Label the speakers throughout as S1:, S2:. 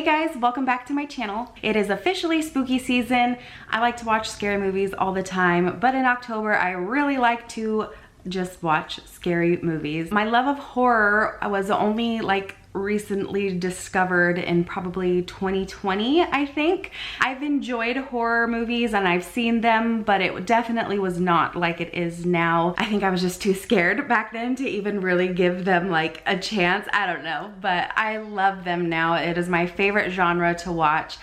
S1: Hey guys, welcome back to my channel. It is officially spooky season. I like to watch scary movies all the time, but in October I really like to just watch scary movies. My love of horror was only recently discovered in probably 2020, I think. I've enjoyed horror movies and I've seen them, but it definitely was not like it is now. I think I was just too scared back then to even really give them like a chance. I don't know, but I love them now. It is my favorite genre to watch.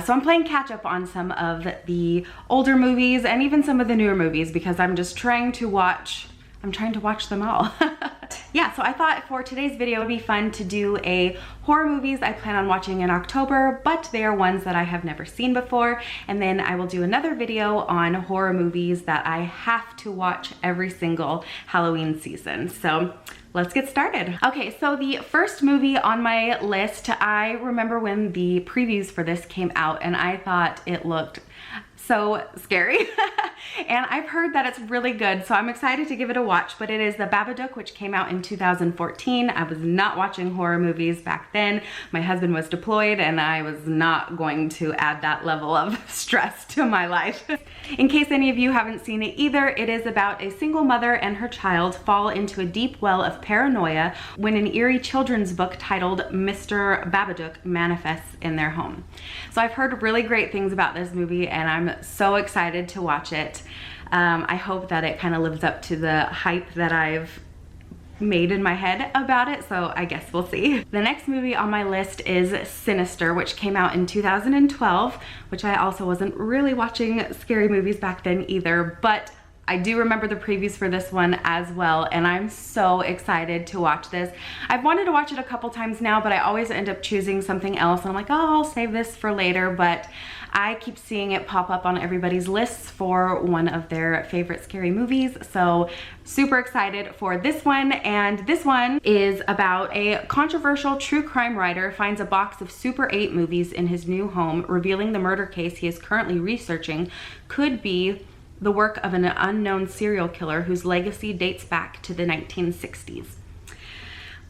S1: So I'm playing catch up on some of the older movies and even some of the newer movies because I'm trying to watch them all. Yeah, so I thought for today's video it would be fun to do a horror movies I plan on watching in October, but they are ones that I have never seen before. And then I will do another video on horror movies that I have to watch every single Halloween season. So let's get started. Okay, so the first movie on my list, I remember when the previews for this came out and I thought it looked so scary. And I've heard that it's really good, so I'm excited to give it a watch, but it is The Babadook, which came out in 2014. I was not watching horror movies back then. My husband was deployed and I was not going to add that level of stress to my life. In case any of you haven't seen it either, it is about a single mother and her child fall into a deep well of paranoia when an eerie children's book titled Mr. Babadook manifests in their home. So I've heard really great things about this movie and I'm so excited to watch it. I hope that it kind of lives up to the hype that I've made in my head about it, so I guess we'll see. The next movie on my list is Sinister, which came out in 2012, which I also wasn't really watching scary movies back then either, but I do remember the previews for this one as well, and I'm so excited to watch this. I've wanted to watch it a couple times now, but I always end up choosing something else, and I'm like, oh, I'll save this for later, but I keep seeing it pop up on everybody's lists for one of their favorite scary movies, so super excited for this one. And this one is about a controversial true crime writer finds a box of Super 8 movies in his new home, revealing the murder case he is currently researching could be the work of an unknown serial killer whose legacy dates back to the 1960s.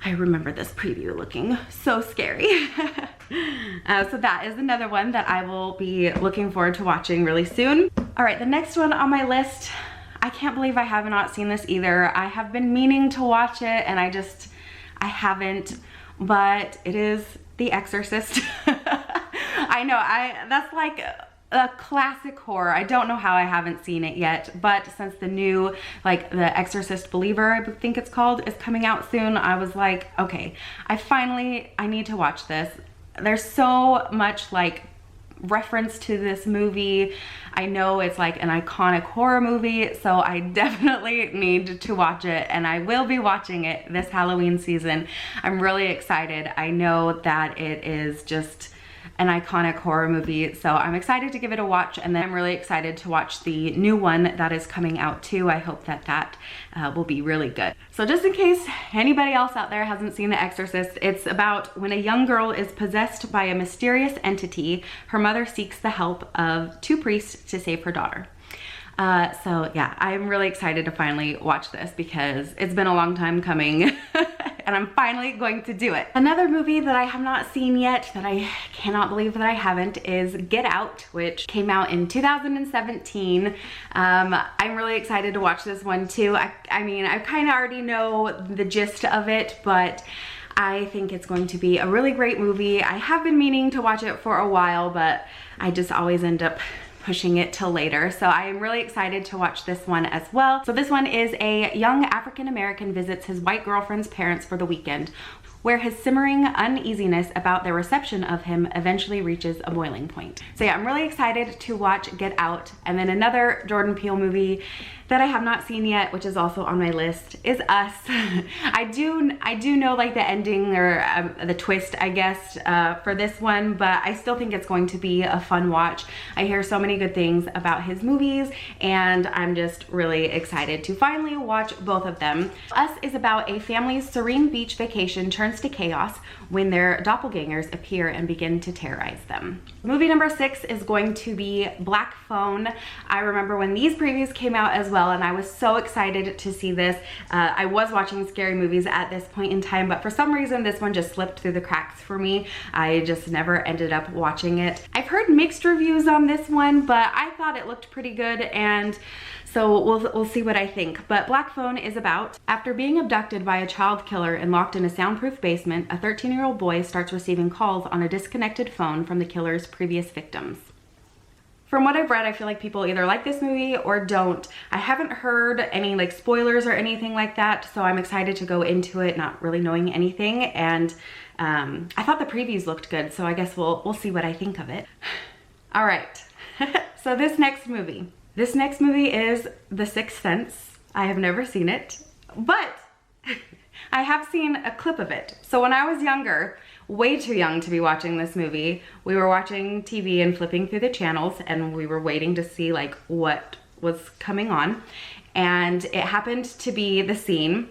S1: I remember this preview looking so scary. So that is another one that I will be looking forward to watching really soon. All right, the next one on my list, I can't believe I have not seen this either. I have been meaning to watch it and I haven't, but it is The Exorcist. I know, that's like a classic horror. I don't know how I haven't seen it yet, but since the new, like The Exorcist Believer, I think it's called, is coming out soon, I was like, okay, I need to watch this. There's so much like reference to this movie. I know it's like an iconic horror movie, so I definitely need to watch it, and I will be watching it this Halloween season. I'm really excited. I know that it is just an iconic horror movie, so I'm excited to give it a watch, and then I'm really excited to watch the new one that is coming out too. I hope that will be really good. So just in case anybody else out there hasn't seen The Exorcist, it's about when a young girl is possessed by a mysterious entity, her mother seeks the help of two priests to save her daughter. So yeah, I'm really excited to finally watch this because it's been a long time coming and I'm finally going to do it. Another movie that I have not seen yet that I cannot believe that I haven't is Get Out, which came out in 2017. I'm really excited to watch this one too. I mean, I kind of already know the gist of it, but I think it's going to be a really great movie. I have been meaning to watch it for a while, but I just always end up pushing it till later. So I am really excited to watch this one as well. So this one is a young African American visits his white girlfriend's parents for the weekend, where his simmering uneasiness about their reception of him eventually reaches a boiling point. So yeah, I'm really excited to watch Get Out. And then another Jordan Peele movie that I have not seen yet, which is also on my list, is Us. I do know like the ending or the twist, I guess, for this one, but I still think it's going to be a fun watch. I hear so many good things about his movies, and I'm just really excited to finally watch both of them. Us is about a family's serene beach vacation turns to chaos when their doppelgangers appear and begin to terrorize them. Movie number 6 is going to be Black Phone. I remember when these previews came out as well, and I was so excited to see this. I was watching scary movies at this point in time, but for some reason this one just slipped through the cracks for me. I just never ended up watching it. I've heard mixed reviews on this one, but I thought it looked pretty good, and so we'll see what I think. But Black Phone is about, after being abducted by a child killer and locked in a soundproof basement, a 13-year-old boy starts receiving calls on a disconnected phone from the killer's previous victims. From what I've read, I feel like people either like this movie or don't. I haven't heard any like spoilers or anything like that, so I'm excited to go into it not really knowing anything. And I thought the previews looked good, so I guess we'll see what I think of it. All right, so this next movie is The Sixth Sense. I have never seen it, but I have seen a clip of it. So when I was younger, way too young to be watching this movie, we were watching TV and flipping through the channels, and we were waiting to see like what was coming on. And it happened to be the scene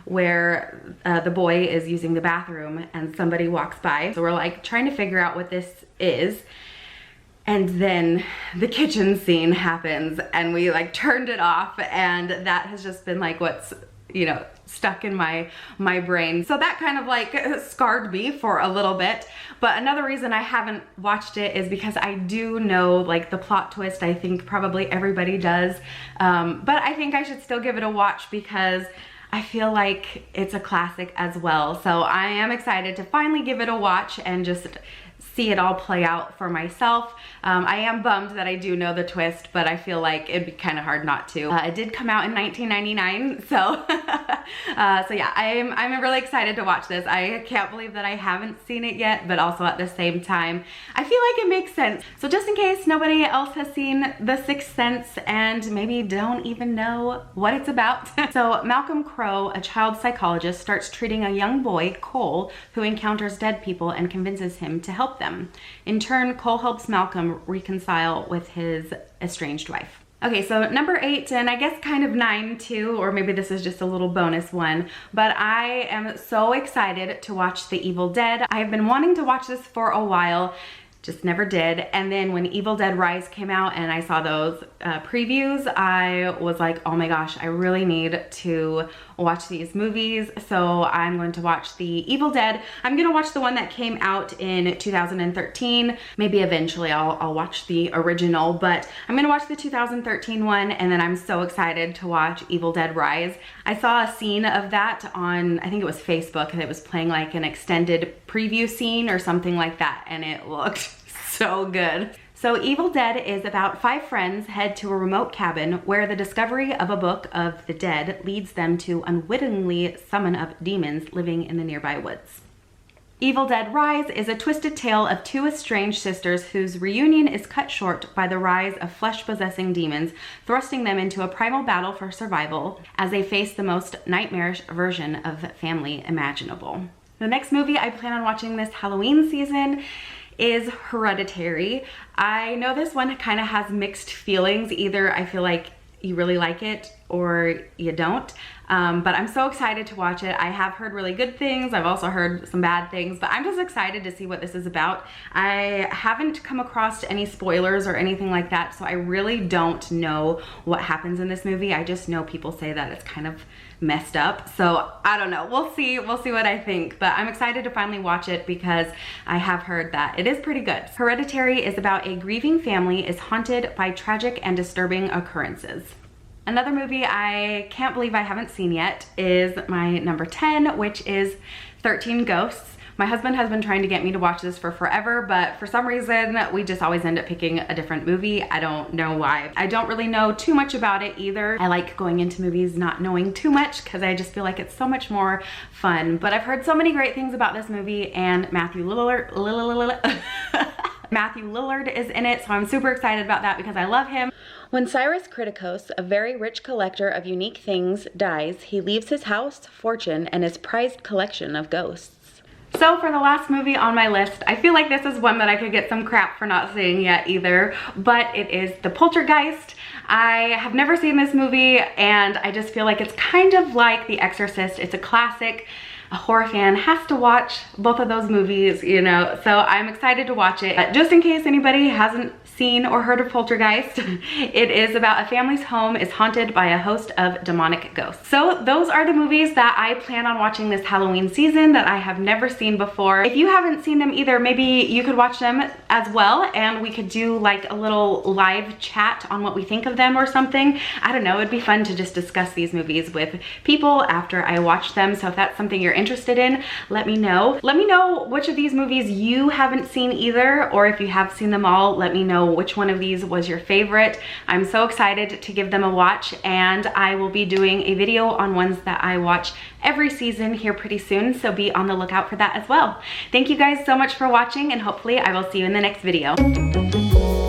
S1: where the boy is using the bathroom and somebody walks by. So we're like trying to figure out what this is. And then the kitchen scene happens, and we like turned it off, and that has just been like what's, you know, stuck in my brain. So that kind of like scarred me for a little bit. But another reason I haven't watched it is because I do know like the plot twist. I think probably everybody does. But I think I should still give it a watch because I feel like it's a classic as well. So I am excited to finally give it a watch and just see it all play out for myself. I am bummed that I do know the twist, but I feel like it'd be kind of hard not to. It did come out in 1999, so so yeah, I'm really excited to watch this. I can't believe that I haven't seen it yet, but also at the same time, I feel like it makes sense. So just in case nobody else has seen The Sixth Sense and maybe don't even know what it's about. So Malcolm Crowe, a child psychologist, starts treating a young boy, Cole, who encounters dead people and convinces him to help them. In turn, Cole helps Malcolm reconcile with his estranged wife. Okay, so number 8, and I guess kind of 9 too, or maybe this is just a little bonus one, but I am so excited to watch The Evil Dead. I have been wanting to watch this for a while, just never did. And then when Evil Dead Rise came out and I saw those previews, I was like, oh my gosh, I really need to watch these movies. So I'm going to watch The Evil Dead. I'm gonna watch the one that came out in 2013. Maybe eventually I'll watch the original, but I'm gonna watch the 2013 one, and then I'm so excited to watch Evil Dead Rise. I saw a scene of that on, I think it was Facebook, and it was playing like an extended preview scene or something like that, and it looked so good. So Evil Dead is about 5 friends head to a remote cabin where the discovery of a book of the dead leads them to unwittingly summon up demons living in the nearby woods. Evil Dead Rise is a twisted tale of 2 estranged sisters whose reunion is cut short by the rise of flesh-possessing demons, thrusting them into a primal battle for survival as they face the most nightmarish version of family imaginable. The next movie I plan on watching this Halloween season is Hereditary. I know this one kind of has mixed feelings. Either I feel like you really like it or you don't. But I'm so excited to watch it. I have heard really good things. I've also heard some bad things, but I'm just excited to see what this is about. I haven't come across any spoilers or anything like that, so I really don't know what happens in this movie. I just know people say that it's kind of messed up. So I don't know. We'll see what I think, but I'm excited to finally watch it because I have heard that it is pretty good. Hereditary is about a grieving family is haunted by tragic and disturbing occurrences. Another movie I can't believe I haven't seen yet is my number 10, which is 13 Ghosts. My husband has been trying to get me to watch this for forever, but for some reason, we just always end up picking a different movie. I don't know why. I don't really know too much about it either. I like going into movies not knowing too much because I just feel like it's so much more fun. But I've heard so many great things about this movie, and Matthew Lillard is in it, so I'm super excited about that because I love him. When Cyrus Kritikos, a very rich collector of unique things, dies, he leaves his house, fortune, and his prized collection of ghosts. So for the last movie on my list, I feel like this is one that I could get some crap for not seeing yet either, but it is The Poltergeist. I have never seen this movie, and I just feel like it's kind of like The Exorcist. It's a classic, a horror fan has to watch both of those movies, you know, so I'm excited to watch it. Just in case anybody hasn't seen or heard of Poltergeist, it is about a family's home is haunted by a host of demonic ghosts. So those are the movies that I plan on watching this Halloween season that I have never seen before. If you haven't seen them either, maybe you could watch them as well and we could do like a little live chat on what we think of them or something. I don't know, it'd be fun to just discuss these movies with people after I watch them. So if that's something you're interested in, let me know. Let me know which of these movies you haven't seen either, or if you have seen them all, let me know which one of these was your favorite. I'm so excited to give them a watch, and I will be doing a video on ones that I watch every season here pretty soon, so be on the lookout for that as well. Thank you guys so much for watching, and hopefully I will see you in the next video.